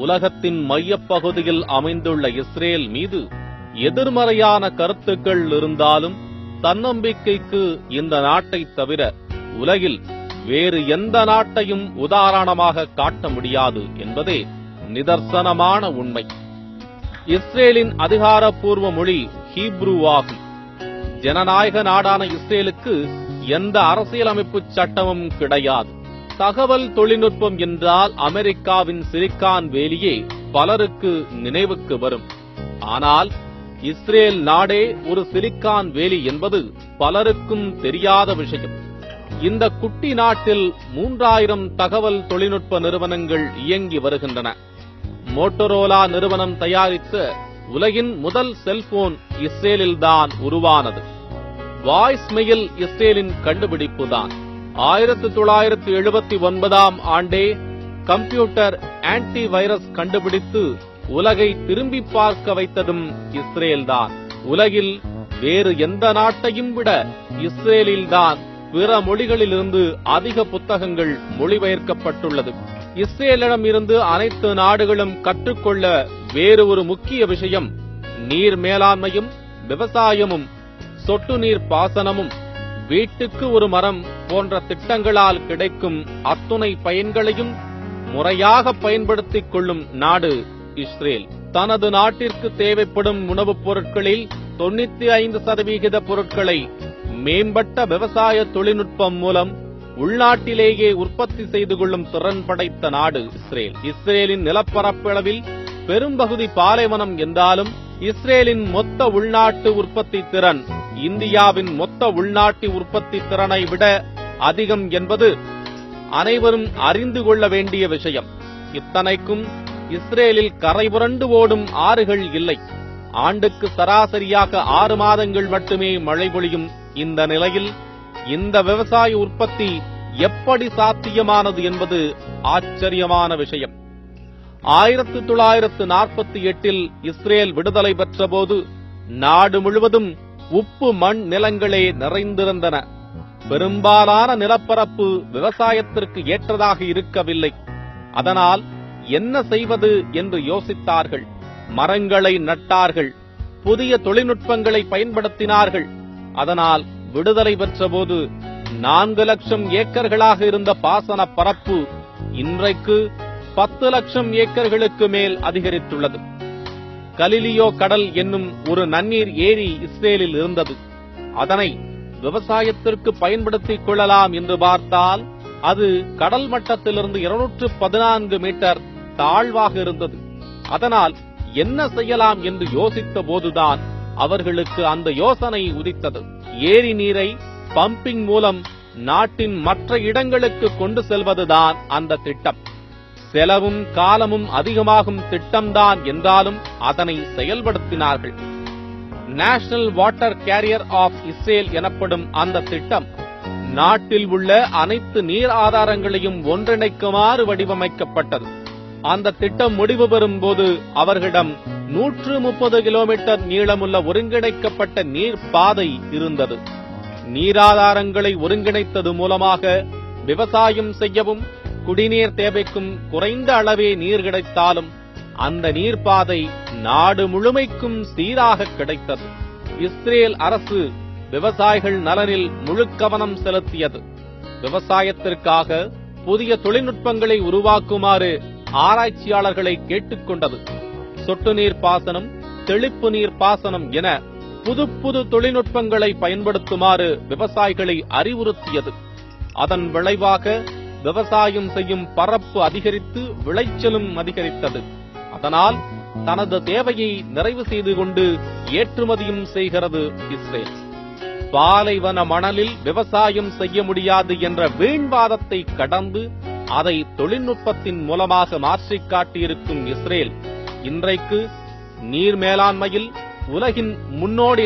உலகத்தின் மையப்பகுதியில் அமைந்துள்ள இஸ்ரேல் மீது எதிர்மறையான கருத்துக்கள் இருந்தாலும் தன்னம்பிக்கைக்கு இந்த நாட்டை தவிர உலகில் வேறு எந்த நாட்டையும் உதாரணமாக காட்ட முடியாது என்பதே நிதர்சனமான உண்மை. இஸ்ரேலின் அதிகாரப்பூர்வ மொழி ஹீப்ரு ஆகும். ஜனநாயக நாடான இஸ்ரேலுக்கு எந்த அரசியலமைப்பு சட்டமும் கிடையாது. தகவல் தொழில்நுட்பம் என்றால் அமெரிக்காவின் சிலிக்கான் வேலியே பலருக்கு நினைவுக்கு வரும். ஆனால் இஸ்ரேல் நாடே ஒரு சிலிக்கான் வேலி என்பது பலருக்கும் தெரியாத விஷயம். இந்த குட்டி நாட்டில் 3000 தகவல் தொழில்நுட்ப நிறுவனங்கள் இயங்கி வருகின்றன. மோட்டோரோலா நிறுவனம் தயாரித்த உலகின் முதல் செல்போன் இஸ்ரேலில்தான் உருவானது. வாய்ஸ் மெயில் இஸ்ரேலின் கண்டுபிடிப்புதான். 1979ஆம் ஆண்டே கம்ப்யூட்டர் ஆன்டி வைரஸ் கண்டுபிடித்து உலகை திரும்பி பார்க்க வைத்ததும் இஸ்ரேல்தான். உலகில் வேறு எந்த நாட்டையும் விட இஸ்ரேலில்தான் பிற மொழிகளிலிருந்து அதிக புத்தகங்கள் மொழிபெயர்க்கப்பட்டுள்ளது. இஸ்ரேலிடம் இருந்து அனைத்து நாடுகளும் கற்றுக்கொள்ள வேறு ஒரு முக்கிய விஷயம் நீர் மேலாண்மையும் விவசாயமும் சொட்டு நீர் பாசனமும். வீட்டுக்கு ஒரு மரம் போன்ற திட்டங்களால் கிடைக்கும் அத்துணை பயன்களையும் முறையாக பயன்படுத்திக் கொள்ளும் நாடு இஸ்ரேல். தனது நாட்டிற்கு தேவைப்படும் உணவுப் பொருட்களில் 95% பொருட்களை மேம்பட்ட விவசாய தொழில்நுட்பம் மூலம் உள்நாட்டிலேயே உற்பத்தி செய்து கொள்ளும் திறன் படைத்த நாடு இஸ்ரேல். இஸ்ரேலின் நிலப்பரப்பளவில் பெரும்பகுதி பாலைவனம் என்றாலும் இஸ்ரேலின் மொத்த உள்நாட்டு உற்பத்தி திறன் இந்தியாவின் மொத்த உள்நாட்டு உற்பத்தி திறனை விட அதிகம் என்பது அனைவரும் அறிந்து கொள்ள வேண்டிய விஷயம். இத்தனைக்கும் இஸ்ரேலில் கரைபுரண்டு ஓடும் ஆறுகள் இல்லை. ஆண்டுக்கு சராசரியாக 6 மாதங்கள் மட்டுமே மழை பொழியும் இந்த நிலையில் இந்த விவசாய உற்பத்தி எப்படி சாத்தியமானது என்பது ஆச்சரியமான விஷயம். 1948இல் இஸ்ரேல் விடுதலை பெற்றபோது நாடு முழுவதும் உப்பு மண் நிலங்களே நிறைந்திருந்தன. பெரும்பாலான நிலப்பரப்பு விவசாயத்திற்கு ஏற்றதாக இருக்கவில்லை. அதனால் என்ன செய்வது என்று யோசித்தார்கள். மரங்களை நட்டார்கள், புதிய தொழில்நுட்பங்களை பயன்படுத்தினார்கள். அதனால் விடுதலை பெற்றபோது 4 லட்சம் ஏக்கர்களாக இருந்த பாசன பரப்பு இன்றைக்கு 10 லட்சம் ஏக்கர்களுக்கு மேல் அதிகரித்துள்ளது. கலிலியோ கடல் என்னும் ஒரு நன்னீர் ஏரி இஸ்ரேலில் இருந்தது. அதனை விவசாயத்திற்கு பயன்படுத்திக் கொள்ளலாம் என்று பார்த்தால் அது கடல் மட்டத்திலிருந்து 214 மீட்டர் தாழ்வாக இருந்தது. அதனால் என்ன செய்யலாம் என்று யோசித்த போதுதான் அவர்களுக்கு அந்த யோசனை உதித்தது. ஏரி நீரை பம்பிங் மூலம் நாட்டின் மற்ற இடங்களுக்கு கொண்டு செல்வதுதான் அந்த திட்டம். செலவும் காலமும் அதிகமாகும் திட்டம்தான் என்றாலும் அதனை செயல்படுத்தினார்கள். National water carrier of Israel எனப்படும் அந்த திட்டம் நாட்டில் உள்ள அனைத்து நீர் ஆதாரங்களையும் ஒன்றிணைக்குமாறு வடிவமைக்கப்பட்டது. அந்த திட்டம் முடிவு பெறும் போது அவர்களிடம் 130 கிலோமீட்டர் நீளமுள்ள ஒருங்கிணைக்கப்பட்ட நீர் பாதை இருந்தது. நீராதாரங்களை ஒருங்கிணைத்தது மூலமாக விவசாயம் செய்யவும் குடிநீர் தேவைக்கும் குறைந்த அளவே நீர் கிடைத்தாலும் அந்த நீர்ப்பாதை நாடு முழுமைக்கும் சீராக கிடைத்தது. இஸ்ரேல் அரசு விவசாயிகள் நலனில் முழு கவனம் செலுத்தியது. விவசாயத்திற்காக புதிய தொழில்நுட்பங்களை உருவாக்குமாறு ஆராய்ச்சியாளர்களை கேட்டுக்கொண்டது. சொட்டு நீர் பாசனம், தெளிப்பு நீர் பாசனம் என புது தொழில்நுட்பங்களை பயன்படுத்துமாறு விவசாயிகளை அறிவுறுத்தியது. அதன் விளைவாக விவசாயம் செய்யும் பரப்பு அதிகரித்து விளைச்சலும் அதிகரித்தது. அதனால் தனது தேவையை நிறைவு செய்து கொண்டு ஏற்றுமதியும் செய்கிறது இஸ்ரேல். பாலைவன மணலில் விவசாயம் செய்ய முடியாது என்ற வீண்வாதத்தை கடந்து அதை தொழில்நுட்பத்தின் மூலமாக மாற்றிக் காட்டியிருக்கும் இஸ்ரேல் இன்றைக்கு நீர் மேலாண்மையில் உலகின் முன்னோடி